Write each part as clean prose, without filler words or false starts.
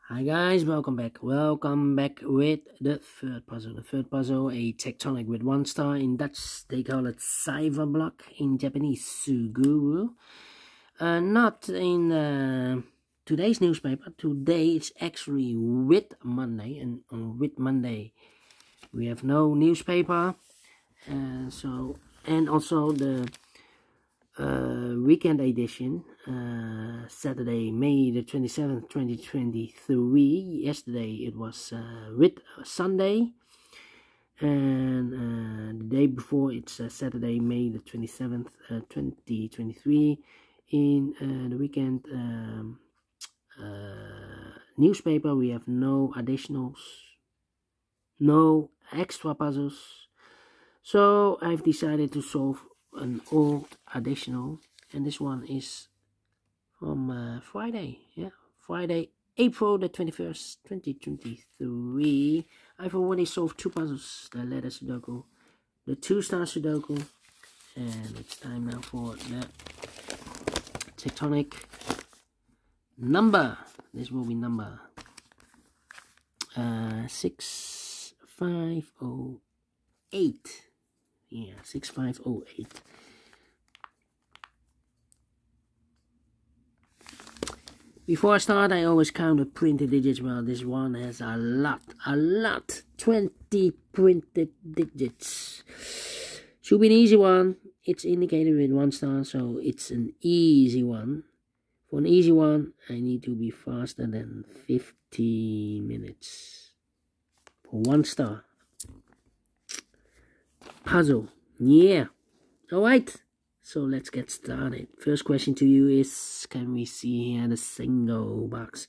Hi guys, welcome back with the third puzzle, a tectonic with 1 star. In Dutch they call it cyberblock, in Japanese Suguru. Not in today's newspaper. Today it's actually Whit Monday, and on Whit Monday we have no newspaper, and also the weekend edition, Saturday, May the 27th, 2023. Yesterday it was Whit Sunday, and the day before it's Saturday, May the 27th, 2023. In the weekend newspaper we have no additionals, no extra puzzles, so I've decided to solve an old additional, and this one is from Friday, Friday, April the 21st, 2023. I've already solved 2 puzzles, the letter Sudoku, the 2-star Sudoku, and it's time now for the tectonic number. This will be number 6508. Yeah, 6508. Before I start, I always count the printed digits. Well, this one has a lot, 20 printed digits. Should be an easy one. It's indicated with 1 star, so it's an easy one. For an easy one, I need to be faster than 50 minutes. For 1 star puzzle, yeah. Alright, so let's get started. First question to you is, can we see here the single box?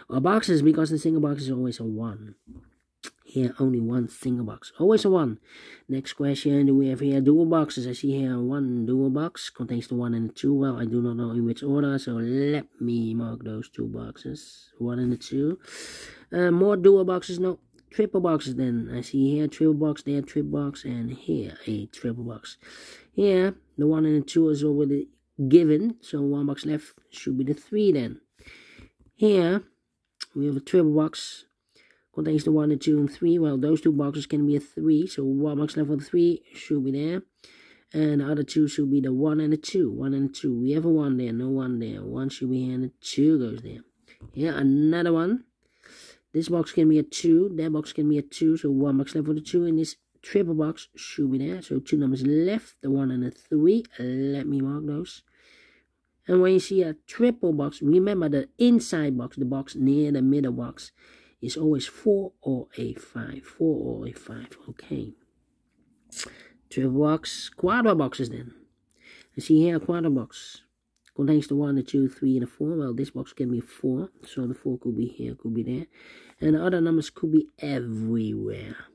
Or boxes, because the single box is always a 1. Here, only 1 single box, always a 1. Next question, do we have here dual boxes? I see here 1 dual box, contains the 1 and the 2. Well, I do not know in which order, so let me mark those 2 boxes, 1 and the 2. More dual boxes, no. Triple boxes then. I see here triple box, there triple box, and here a triple box. Here the 1 and the 2 is already given, so 1 box left should be the 3 then. Here we have a triple box, contains the 1 and 2 and 3. Well, those 2 boxes can be a 3, so 1 box left for the 3 should be there, and the other 2 should be the 1 and the 2. 1 and the 2. We have a 1 there, no 1 there. 1 should be here, and the 2 goes there. Here another 1. This box can be a 2, that box can be a 2, so 1 box left for the 2, and this triple box should be there, so 2 numbers left, the 1 and the 3, let me mark those. And when you see a triple box, remember the inside box, the box near the middle box, is always 4 or a 5, 4 or a 5, okay. Triple box, quarter boxes then. I see here a quarter box. Contains the 1, the 2, 3, and the 4. Well, this box can be 4, so the 4 could be here, could be there. And the other numbers could be everywhere.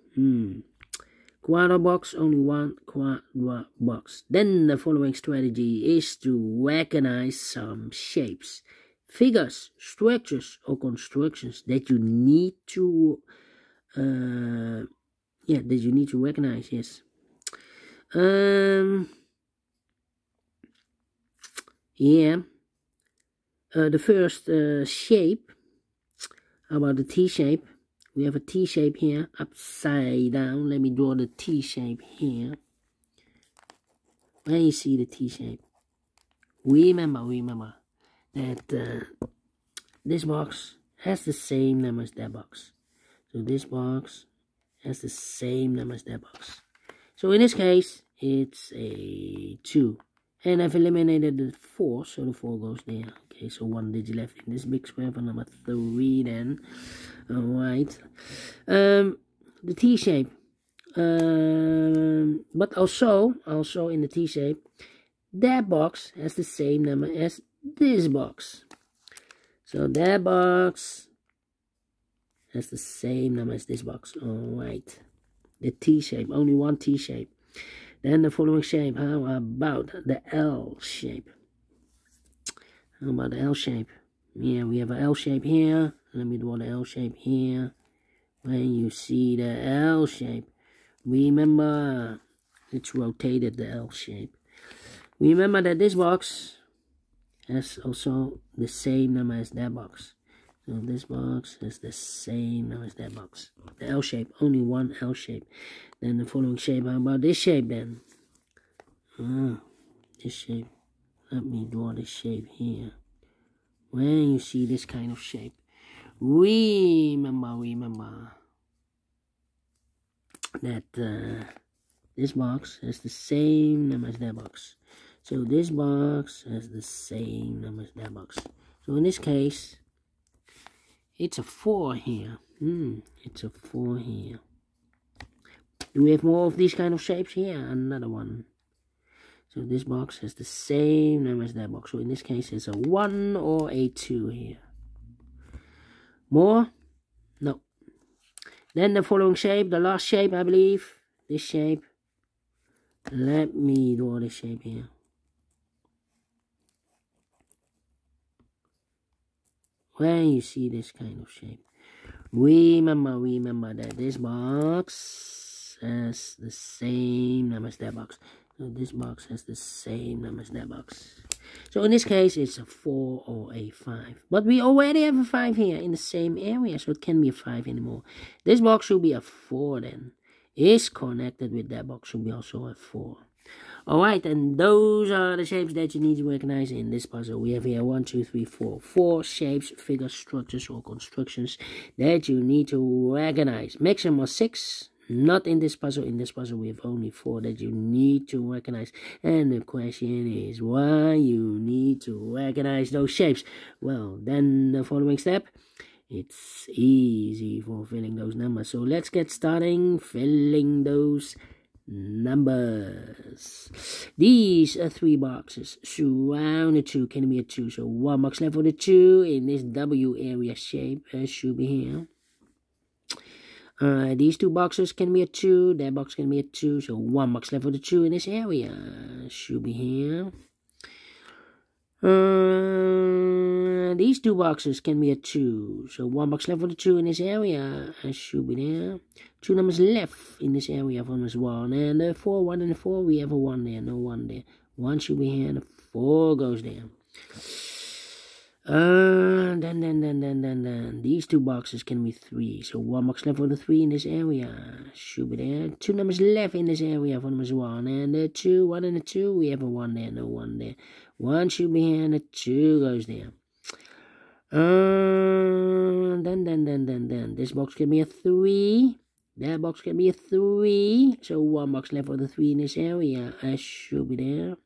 Quarter box, only 1 quarter box. Then the following strategy is to recognize some shapes, figures, structures, or constructions that you need to recognize, yes. The first shape, about the T shape. We have a T shape here, upside down. Let me draw the T shape here. When you see the T shape, remember that this box has the same number as that box. So this box has the same number as that box. So in this case, it's a 2. And I've eliminated the 4, so the 4 goes there. Okay, so 1 digit left in this big square for number 3 then. Alright. The T shape. But also in the T shape, that box has the same number as this box. So that box has the same number as this box. Alright. The T shape, only 1 T shape. Then the following shape, how about the L shape? How about the L shape? Yeah, we have an L shape here. Let me draw the L shape here. When you see the L shape, remember it's rotated, the L shape. Remember that this box has also the same number as that box. So this box is the same now as that box. The L shape, only one L shape. Then the following shape, how about this shape then? This shape. Let me draw this shape here. When you see this kind of shape, remember that this box has the same number as that box. So this box has the same number as that box. So in this case, it's a 4 here. It's a 4 here. Do we have more of these kind of shapes here? Another one. So this box has the same number as that box. So in this case, it's a 1 or a 2 here. More? No. Then the following shape, the last shape, I believe. This shape. Let me draw this shape here. When you see this kind of shape, remember that this box has the same number as that box. So this box has the same number as that box. So in this case, it's a 4 or a 5. But we already have a 5 here in the same area, so it can't be a 5 anymore. This box should be a 4 then. Is connected with that box, should be also a 4. Alright, and those are the shapes that you need to recognize in this puzzle. We have here 1, 2, 3, 4. 4 shapes, figures, structures, or constructions that you need to recognize. Maximum of 6. Not in this puzzle. In this puzzle, we have only 4 that you need to recognize. And the question is why you need to recognize those shapes. Well, then the following step. It's easy for filling those numbers. So let's get starting filling those numbers. These are 3 boxes. Surround the 2 can be a 2. So 1 box left for the 2 in this W area shape. Should be here. These 2 boxes can be a 2. That box can be a 2. So 1 box left for the 2 in this area. Should be here. These 2 boxes can be a 2. So 1 box left for the 2 in this area. Should be there. 2 numbers left in this area for numbers 1. And the 4, 1 and the 4, we have a 1 there. No 1 there. 1 should be here and the 4 goes there. Then these 2 boxes can be 3. So 1 box left for the 3 in this area. Should be there. 2 numbers left in this area for numbers 1. And the 2, 1 and the 2, we have a 1 there. No 1 there. 1 should be here and the 2 goes there. Then this box can be a 3. That box can be a 3. So 1 box left for the 3 in this area. Should be there.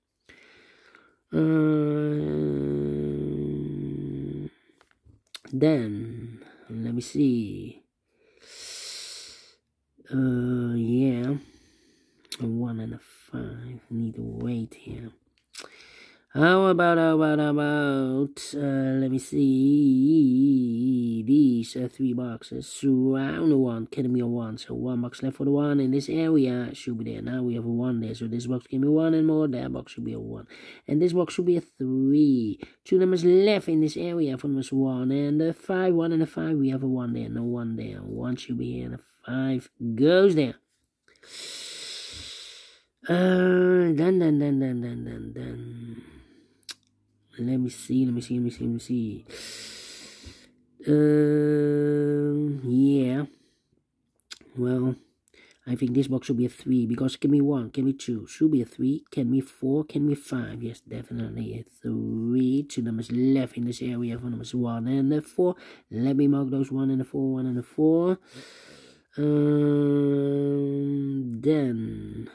Then let me see. Yeah, a 1 and a 5. Need to wait here. How about let me see, these 3 boxes. Surround the 1 can be a 1. So 1 box left for the 1 in this area. Should be there. Now we have a 1 there. So this box can be 1 and more. That box should be a 1. And this box should be a 3. 2 numbers left in this area for numbers 1. And the 5, 1 and the 5, we have a 1 there. No 1 there. 1 should be here and the 5 goes there. Then. Let me see. Yeah. Well, I think this box should be a 3 because it can be 1, can be 2, should be a 3, can be 4, can be 5. Yes, definitely a 3. 2 numbers left in this area for numbers 1 and the 4. Let me mark those 1 and the 4, 1 and the 4. Then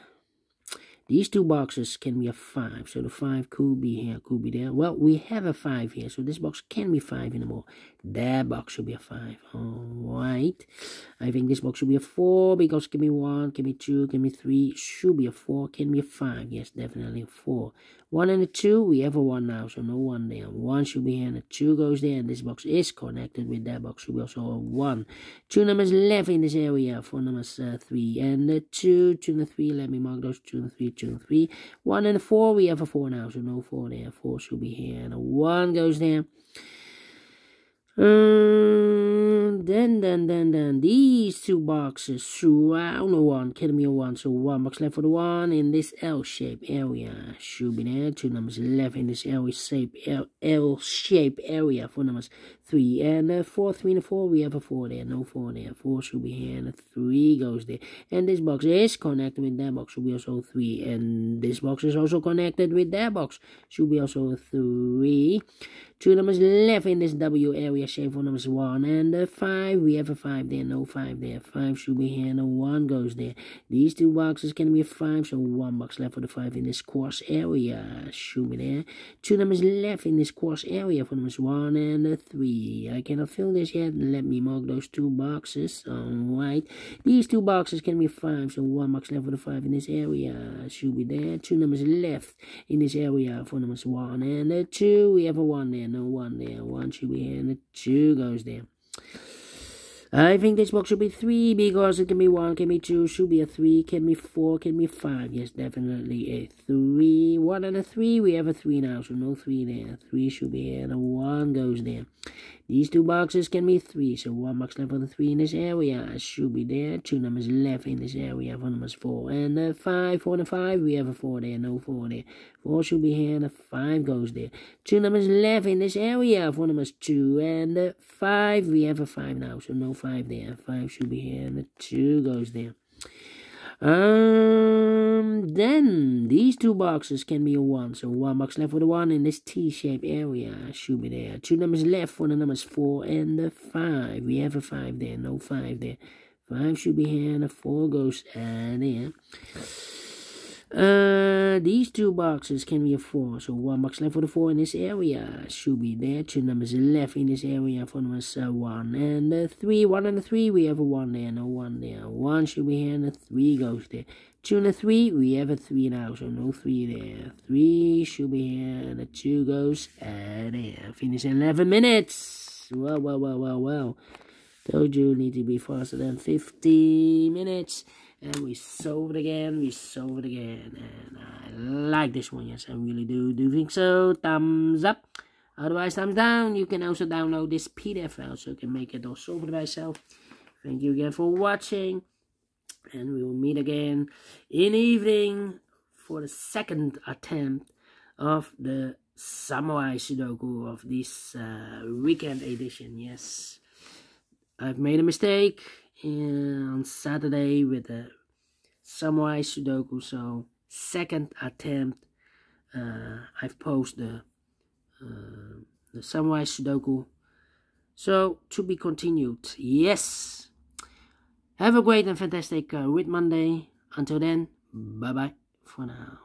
these 2 boxes can be a 5, so the 5 could be here, could be there. Well, we have a 5 here, so this box can be 5 anymore. That box should be a 5. Alright. I think this box should be a 4 because it can be 1, can be 2, can be 3, should be a 4, can be a 5. Yes, definitely a 4. 1 and a 2, we have a 1 now, so no 1 there. 1 should be here and a 2 goes there, and this box is connected with that box, should be also a 1. 2 numbers left in this area for numbers 3 and the 2, 2 and the 3, let me mark those 2 and 3, 2 and 3. 1 and a 4, we have a 4 now, so no 4 there. 4 should be here, and a 1 goes there. Then these 2 boxes surround the 1 can be a 1, so 1 box left for the 1 in this L shape area should be there. 2 numbers left in this L shape area for numbers 3, and 4, 3, and a 4, we have a 4 there, no 4 there, 4 should be here, and a 3 goes there, and this box is connected with that box, should be also 3, and this box is also connected with that box, should be also a 3, 2 numbers left in this W area, shape for numbers 1, and 5, we have a 5 there, no 5 there, 5 should be here, and a 1 goes there, these two boxes can be a 5, so 1 box left for the 5 in this cross area, should be there, 2 numbers left in this cross area for numbers 1 and 3, I cannot fill this yet, let me mark those 2 boxes, alright, these 2 boxes can be 5, so 1 box left for the 5 in this area, should be there, 2 numbers left in this area for numbers 1 and 2, we have a 1 there, no 1 there, 1 should be here, and a 2 goes there. I think this box should be 3 because it can be 1, can be 2, should be a 3, can be 4, can be 5. Yes, definitely a 3. 1 and a 3, we have a 3 now, so no 3 there. 3 should be here, and a 1 goes there. These 2 boxes can be 3, so 1 box left for the 3 in this area should be there. 2 numbers left in this area for numbers 4 and 5. 4 and a 5, we have a 4 there, no 4 there. 4 should be here, and a 5 goes there. 2 numbers left in this area for numbers 2 and 5, we have a 5 now, so no 5 there. 5 should be here, and a 2 goes there. Then these 2 boxes can be a 1, so 1 box left for the 1 in this T-shaped area should be there. 2 numbers left for the numbers 4 and 5, we have a 5 there, no 5 there. 5 should be here, and a 4 goes there. These 2 boxes can be a 4, so 1 box left for the 4 in this area should be there. 2 numbers left in this area for numbers 1 and 3. 1 and a 3, we have a 1 there, no 1 there. 1 should be here, and a 3 goes there. 2 and a 3, we have a 3 now, so no 3 there. 3 should be here, and a 2 goes there. Finish in 11 minutes. Well. Told you need to be faster than 50 minutes. And we solve it again, and I like this one, yes, I really do. Do you think so? Thumbs up. Otherwise, thumbs down. You can also download this PDF file, so you can make it or solve it by yourself. Thank you again for watching, and we will meet again in the evening for the second attempt of the Samurai Sudoku of this weekend edition, yes. I've made a mistake on Saturday with the Samurai Sudoku, so second attempt I've posted the Samurai Sudoku, so to be continued. Yes, have a great and fantastic Whit Monday. Until then, bye bye for now.